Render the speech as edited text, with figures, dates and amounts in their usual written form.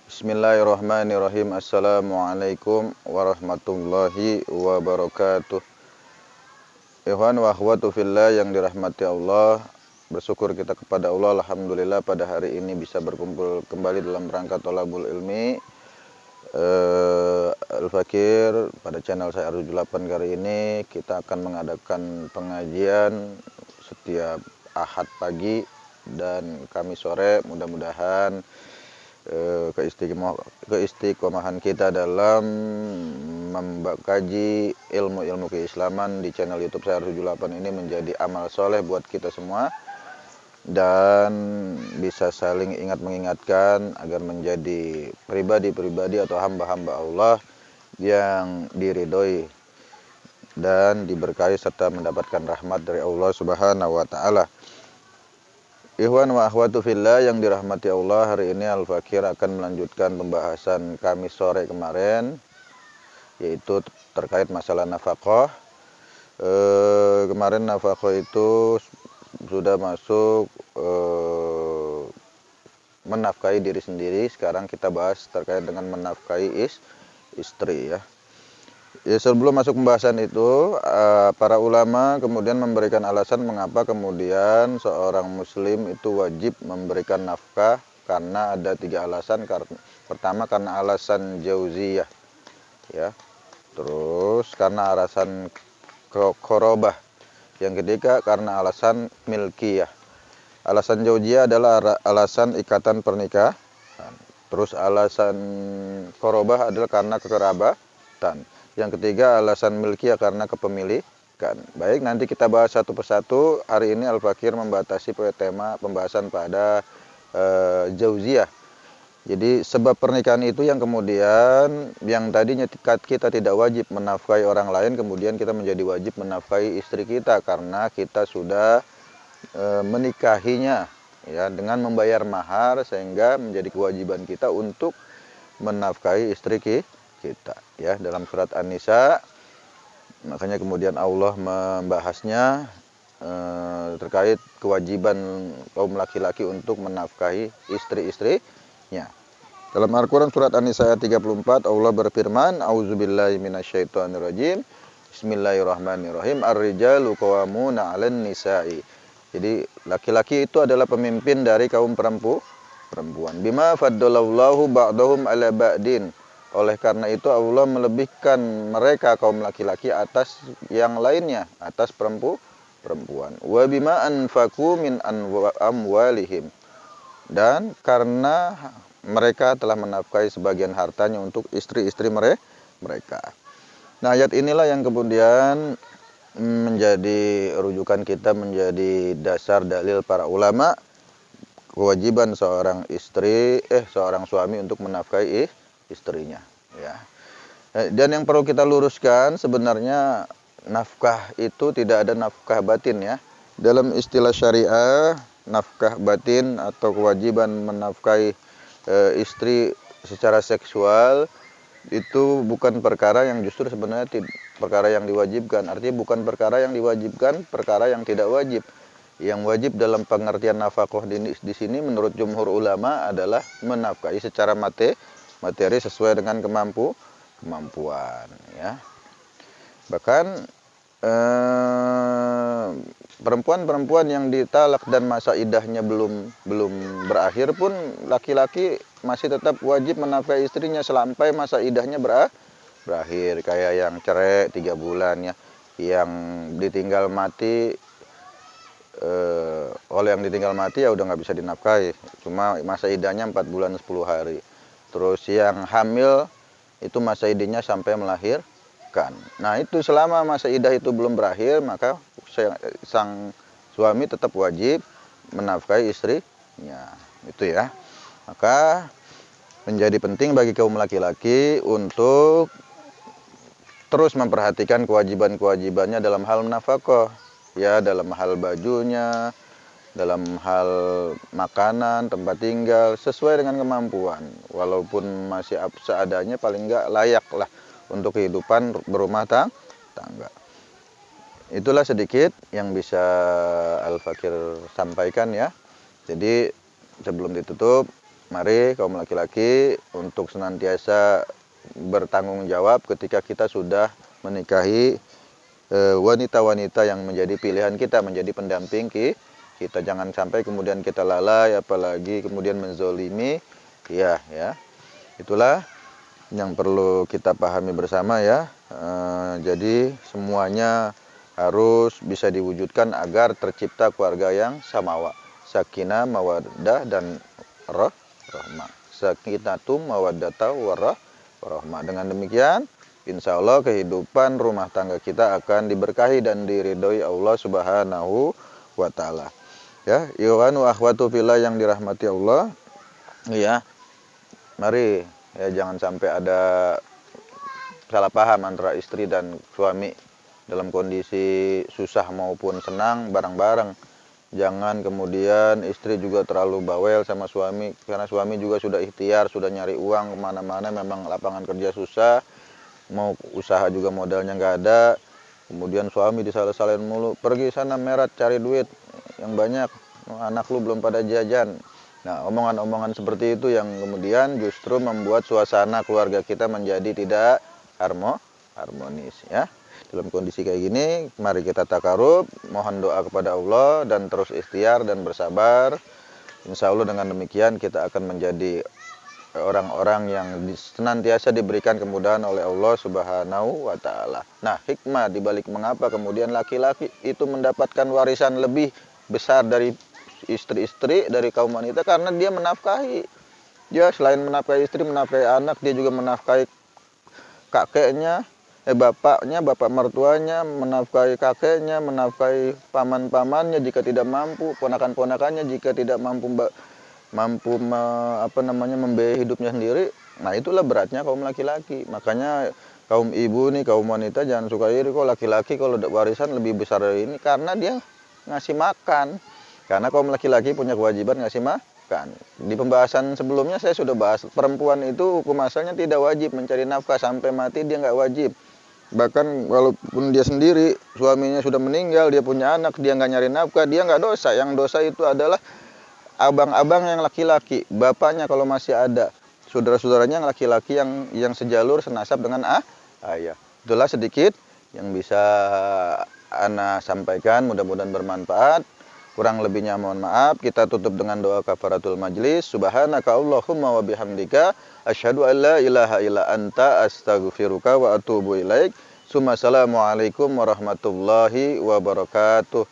Bismillahirrahmanirrahim. Assalamualaikum warahmatullahi wabarakatuh. Ikhwan wa akhwatu fillah yang dirahmati Allah, bersyukur kita kepada Allah, alhamdulillah pada hari ini bisa berkumpul kembali dalam rangka thalabul ilmi Al-Fakir. Pada channel saya Ar78 kali ini kita akan mengadakan pengajian setiap Ahad pagi dan Kamis sore. Mudah-mudahan keistiqomahan kita dalam mengkaji ilmu-ilmu keislaman di channel YouTube saya Ar78 ini menjadi amal soleh buat kita semua, dan bisa saling ingat mengingatkan agar menjadi pribadi-pribadi atau hamba-hamba Allah yang diridhoi dan diberkahi serta mendapatkan rahmat dari Allah Subhanahu wa taala. Ikhwan wa akhwatu fillah yang dirahmati Allah, hari ini Al-Fakir akan melanjutkan pembahasan Kamis sore kemarin, yaitu terkait masalah nafkah. Kemarin nafkah itu sudah masuk menafkahi diri sendiri. Sekarang kita bahas terkait dengan menafkahi istri ya. Sebelum masuk pembahasan itu, para ulama kemudian memberikan alasan mengapa kemudian seorang muslim itu wajib memberikan nafkah, karena ada 3 alasan. Pertama karena alasan jauziyah ya. Terus karena alasan korobah. Yang ketiga karena alasan milkiyah. Alasan jauziyah adalah alasan ikatan pernikahan. Terus alasan korobah adalah karena kekerabatan. Yang ketiga alasan milkiyah karena kepemilikan. Baik, nanti kita bahas satu persatu. Hari ini Al-Fakir membatasi tema pembahasan pada jauziyah. Jadi sebab pernikahan itu yang kemudian yang tadinya kita tidak wajib menafkahi orang lain, kemudian kita menjadi wajib menafkahi istri kita karena kita sudah menikahinya ya, dengan membayar mahar, sehingga menjadi kewajiban kita untuk menafkahi istri kita ya. Dalam surat An-Nisa, makanya kemudian Allah membahasnya terkait kewajiban kaum laki-laki untuk menafkahi istri-istrinya. Dalam Al-Quran surat An-Nisa ayat 34, Allah berfirman, A'udzubillahi minasyaitonirrajim, Bismillahirrahmanirrahim, Ar-rijalu qawwamuna 'alan nisa'i. Jadi laki-laki itu adalah pemimpin dari kaum perempuan. Bima faddalallahu ba'dahum 'ala ba'din. Oleh karena itu Allah melebihkan mereka kaum laki-laki atas yang lainnya, atas perempuan. Wa bima anfaqu min amwalihim. Dan karena mereka telah menafkahi sebagian hartanya untuk istri-istri mereka. Nah, ayat inilah yang kemudian menjadi rujukan kita, menjadi dasar dalil para ulama kewajiban seorang suami untuk menafkahi istrinya ya. Dan yang perlu kita luruskan, sebenarnya nafkah itu tidak ada nafkah batin ya. Dalam istilah syariah, nafkah batin atau kewajiban menafkahi istri secara seksual itu bukan perkara yang justru sebenarnya perkara yang diwajibkan. Artinya bukan perkara yang diwajibkan, perkara yang tidak wajib. Yang wajib dalam pengertian nafkah di sini menurut jumhur ulama adalah menafkahi secara materi sesuai dengan kemampuan ya. Bahkan perempuan-perempuan yang ditalak dan masa idahnya belum berakhir pun, laki-laki masih tetap wajib menafkahi istrinya sampai masa idahnya berakhir. Kayak yang cerai 3 bulan ya, yang ditinggal mati, oleh yang ditinggal mati ya udah nggak bisa dinafkahi, cuma masa idahnya 4 bulan 10 hari. Terus yang hamil itu masa idahnya sampai melahirkan. Nah, itu selama masa idah itu belum berakhir, maka sang suami tetap wajib menafkahi istrinya. Itu ya. Maka menjadi penting bagi kaum laki-laki untuk terus memperhatikan kewajiban-kewajibannya dalam hal nafkah ya, dalam hal bajunya, dalam hal makanan, tempat tinggal, sesuai dengan kemampuan. Walaupun masih seadanya, paling enggak layak lah untuk kehidupan berumah tangga. Itulah sedikit yang bisa Al-Fakir sampaikan ya. Jadi sebelum ditutup, mari kaum laki-laki untuk senantiasa bertanggung jawab ketika kita sudah menikahi wanita-wanita yang menjadi pilihan kita, menjadi pendamping kita. Jangan sampai kemudian kita lalai, apalagi kemudian menzolimi. Ya, itulah yang perlu kita pahami bersama ya. Jadi semuanya harus bisa diwujudkan agar tercipta keluarga yang samawa, sakinah, mawaddah, dan rahmah. Sakinatum, mawaddatah, warahmah. Dengan demikian, insya Allah kehidupan rumah tangga kita akan diberkahi dan diridhoi Allah Subhanahu wa Ta'ala. Ya, ikhwan wa akhwatu fillah yang dirahmati Allah. Ya, mari ya, jangan sampai ada salah paham antara istri dan suami dalam kondisi susah maupun senang bareng-bareng. Jangan kemudian istri juga terlalu bawel sama suami, karena suami juga sudah ikhtiar, sudah nyari uang kemana-mana, memang lapangan kerja susah, mau usaha juga modalnya nggak ada. Kemudian suami disalah-salahin mulu, pergi sana merat cari duit yang banyak, anak lu belum pada jajan. Nah, omongan-omongan seperti itu yang kemudian justru membuat suasana keluarga kita menjadi tidak harmonis ya. Dalam kondisi kayak gini, mari kita takarub, mohon doa kepada Allah dan terus ikhtiar dan bersabar. Insya Allah dengan demikian kita akan menjadi orang-orang yang senantiasa diberikan kemudahan oleh Allah Subhanahu wa Ta'ala. Nah, hikmah dibalik mengapa kemudian laki-laki itu mendapatkan warisan lebih besar dari istri-istri, dari kaum wanita, karena dia menafkahi. Dia selain menafkahi istri, menafkahi anak, dia juga menafkahi kakeknya, bapaknya, bapak mertuanya, menafkahi kakeknya, menafkahi paman-pamannya jika tidak mampu, ponakan-ponakannya jika tidak mampu membiayai hidupnya sendiri. Nah, itulah beratnya kaum laki-laki. Makanya kaum ibu nih, kaum wanita jangan suka iri kok laki-laki kalau warisan lebih besar dari ini, karena dia ngasih makan. Karena kaum laki-laki punya kewajiban ngasih makan. Di pembahasan sebelumnya saya sudah bahas, perempuan itu hukum asalnya tidak wajib mencari nafkah, sampai mati dia nggak wajib. Bahkan walaupun dia sendiri, suaminya sudah meninggal, dia punya anak, dia nggak nyari nafkah, dia nggak dosa. Yang dosa itu adalah abang-abang yang laki-laki, bapaknya kalau masih ada, saudara-saudaranya yang laki-laki yang sejalur senasab dengan ayah. Itulah sedikit yang bisa ana sampaikan, mudah-mudahan bermanfaat. Kurang lebihnya mohon maaf. Kita tutup dengan doa kafaratul majlis. Subhanaka Allahumma wa bihamdika asyhadu an la ilaha illa anta astaghfiruka wa atubu ilaik. Assalamualaikum warahmatullahi wabarakatuh.